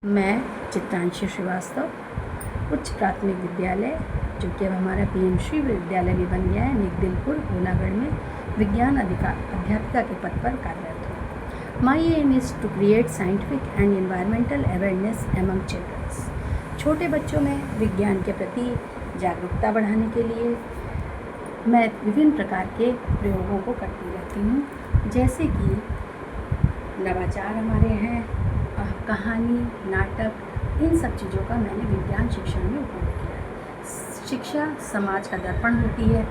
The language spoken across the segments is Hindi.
मैं चित्रांशी श्रीवास्तव उच्च प्राथमिक विद्यालय, जो कि अब हमारा पीएमश्री विद्यालय भी बन गया है, निगदिलपुर होलागढ़ में विज्ञान अध्यापिका के पद पर कार्यरत हूँ। My aim is to create scientific and environmental awareness among childrens. छोटे बच्चों में विज्ञान के प्रति जागरूकता बढ़ाने के लिए मैं विभिन्न प्रकार के प्रयोगों को करती रहती हूँ, जैसे कि नवाचार हमारे हैं, कहानी, नाटक, इन सब चीज़ों का मैंने विज्ञान शिक्षण में उपयोग किया है। शिक्षा समाज का दर्पण होती है,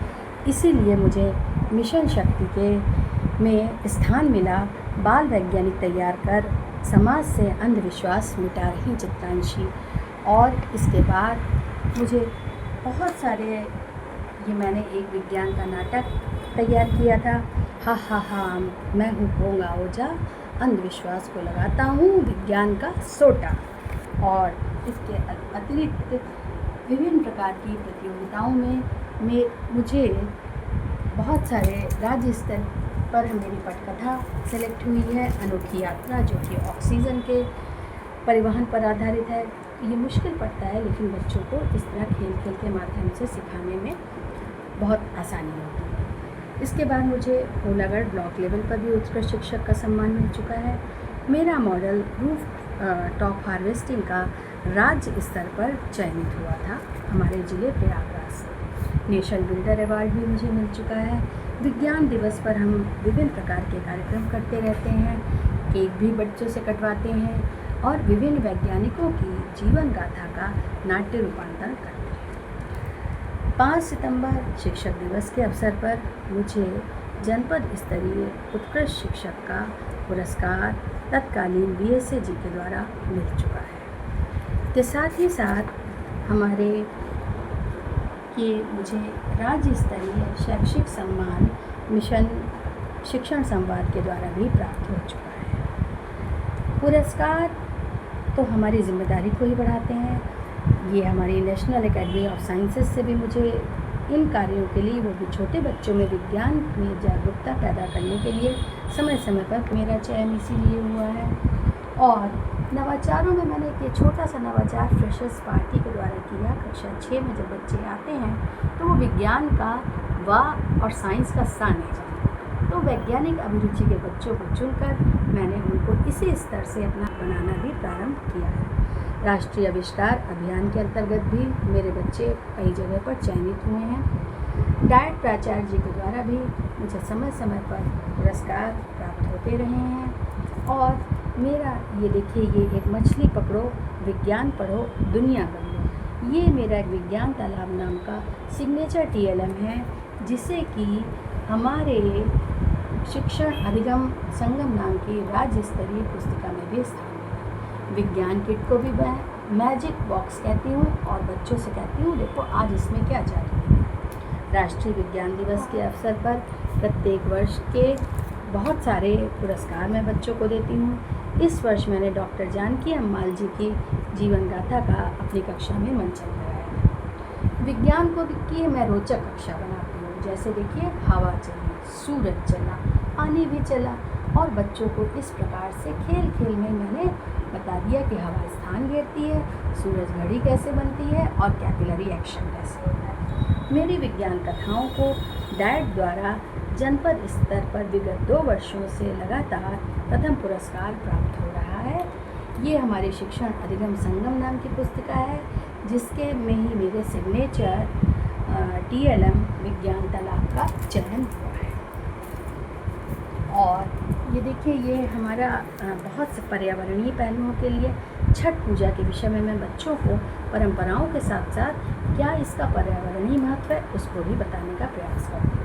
इसीलिए मुझे मिशन शक्ति के में स्थान मिला। बाल वैज्ञानिक तैयार कर समाज से अंधविश्वास मिटा रही चित्रांशी। और इसके बाद मुझे बहुत सारे, ये मैंने एक विज्ञान का नाटक तैयार किया था, हा मैं हूँ पोंगा ओझा, अंधविश्वास को लगाता हूँ विज्ञान का सोटा। और इसके अतिरिक्त विभिन्न प्रकार की प्रतियोगिताओं में मुझे बहुत सारे राज्य स्तर पर मेरी पटकथा सेलेक्ट हुई है। अनोखी यात्रा, जो कि ऑक्सीजन के परिवहन पर आधारित है। ये मुश्किल पड़ता है, लेकिन बच्चों को इस तरह खेल खेल के माध्यम से सिखाने में बहुत आसानी होती है। इसके बाद मुझे होलागढ़ ब्लॉक लेवल पर भी उत्कृष्ट शिक्षक का सम्मान मिल चुका है। मेरा मॉडल रूफ टॉप हार्वेस्टिंग का राज्य स्तर पर चयनित हुआ था हमारे ज़िले प्रयागराज से। नेशनल बिल्डर अवार्ड भी मुझे मिल चुका है। विज्ञान दिवस पर हम विभिन्न प्रकार के कार्यक्रम करते रहते हैं, केक भी बच्चों से कटवाते हैं और विभिन्न वैज्ञानिकों की जीवन गाथा का नाट्य रूपांतरण करते हैं। 5 सितंबर शिक्षक दिवस के अवसर पर मुझे जनपद स्तरीय उत्कृष्ट शिक्षक का पुरस्कार तत्कालीन BSA जी के द्वारा मिल चुका है। के साथ ही साथ हमारे ये मुझे राज्य स्तरीय शैक्षिक सम्मान मिशन शिक्षण संवाद के द्वारा भी प्राप्त हो चुका है। पुरस्कार तो हमारी जिम्मेदारी को ही बढ़ाते हैं। ये हमारी नेशनल एकेडमी ऑफ साइंसेस से भी मुझे इन कार्यों के लिए, वो भी छोटे बच्चों में विज्ञान में जागरूकता पैदा करने के लिए, समय समय पर मेरा चयन इसीलिए हुआ है। और नवाचारों में मैंने एक छोटा सा नवाचार फ्रेशर्स पार्टी के द्वारा किया। कक्षा 6 में जब बच्चे आते हैं तो वो विज्ञान का वाह और साइंस का सा नहीं जानते, तो वैज्ञानिक अभिरुचि के बच्चों को चुनकर मैंने उनको इसी स्तर से अपना बनाना भी प्रारंभ किया है। राष्ट्रीय आविष्कार अभियान के अंतर्गत भी मेरे बच्चे कई जगह पर चयनित हुए हैं। डायट प्राचार्य जी के द्वारा भी मुझे समय समय पर पुरस्कार प्राप्त होते रहे हैं। और मेरा ये देखिए, ये एक मछली पकड़ो, विज्ञान पढ़ो, दुनिया बदलो, ये मेरा एक विज्ञान तालाब नाम का सिग्नेचर TLM है, जिसे कि हमारे शिक्षण अधिगम संगम नाम की राज्य स्तरीय पुस्तिका में भी स्थान मिला। विज्ञान किट को भी मैं मैजिक बॉक्स कहती हूँ और बच्चों से कहती हूँ, देखो आज इसमें क्या जादू है। राष्ट्रीय विज्ञान दिवस के अवसर पर प्रत्येक वर्ष के बहुत सारे पुरस्कार मैं बच्चों को देती हूँ। इस वर्ष मैंने डॉक्टर जानकी अम्माल जी की जीवन गाथा का अपनी कक्षा में मंचन कराया है। विज्ञान को की मैं रोचक कक्षा बनाती हूँ, जैसे देखिए हवा चली, सूरज चला, पानी भी चला, और बच्चों को इस प्रकार से खेल खेल में मैंने बता दिया कि हवा स्थान घेरती है, सूरज घड़ी कैसे बनती है और कैपिलरी एक्शन कैसे होता है। मेरी विज्ञान कथाओं को डायट द्वारा जनपद स्तर पर विगत 2 वर्षों से लगातार प्रथम पुरस्कार प्राप्त हो रहा है। ये हमारे शिक्षण अधिगम संगम नाम की पुस्तिका है, जिसके में ही मेरे सिग्नेचर TLM विज्ञान तालाब का चयन हुआ है। और ये देखिए, ये हमारा बहुत से पर्यावरणीय पहलुओं के लिए छठ पूजा के विषय में मैं बच्चों को परंपराओं के साथ साथ क्या इसका पर्यावरणीय महत्व है उसको भी बताने का प्रयास करती हूँ।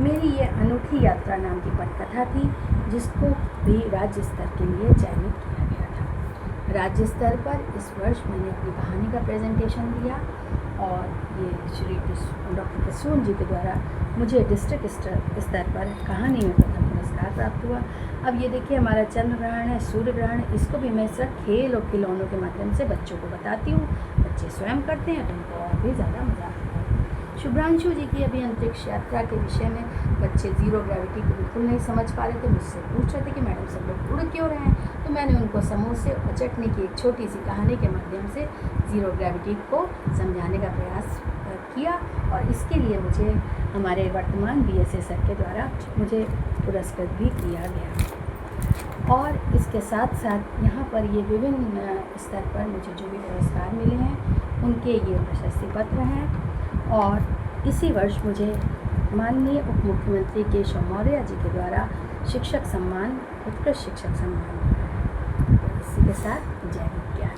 मेरी ये अनोखी यात्रा नाम की पटकथा थी, जिसको भी राज्य स्तर के लिए चयनित किया गया था। राज्य स्तर पर इस वर्ष मैंने अपनी कहानी का प्रेजेंटेशन दिया और ये श्री डॉक्टर प्रसून जी के द्वारा मुझे डिस्ट्रिक्ट स्तर पर कहानी में प्रथम पुरस्कार प्राप्त हुआ। अब ये देखिए, हमारा चंद्र ग्रहण है, सूर्य ग्रहण, इसको भी मैं सिर्फ खेल और खिलौनों के माध्यम से बच्चों को बताती हूँ। बच्चे स्वयं करते हैं तो उनको और भी ज़्यादा मज़ा आता है। शुभ्रांशु जी की अभी अंतरिक्ष यात्रा के विषय में बच्चे ज़ीरो ग्रेविटी को बिल्कुल नहीं समझ पा रहे थे, मुझसे पूछ रहे थे कि मैडम सब लोग उड़ क्यों रहे हैं। तो मैंने उनको समोसे और चटनी की एक छोटी सी कहानी के माध्यम से ज़ीरो ग्रेविटी को समझाने का प्रयास किया, और इसके लिए मुझे हमारे वर्तमान BSA सर के द्वारा मुझे पुरस्कृत भी किया गया। और इसके साथ साथ यहाँ पर ये विभिन्न स्तर पर मुझे जो भी पुरस्कार मिले हैं उनके ये प्रशस्ति पत्र हैं। और इसी वर्ष मुझे माननीय उप मुख्यमंत्री केशव मौर्य जी के द्वारा शिक्षक सम्मान, उत्कृष्ट शिक्षक सम्मान मिला है। इसी के साथ जय विज्ञान।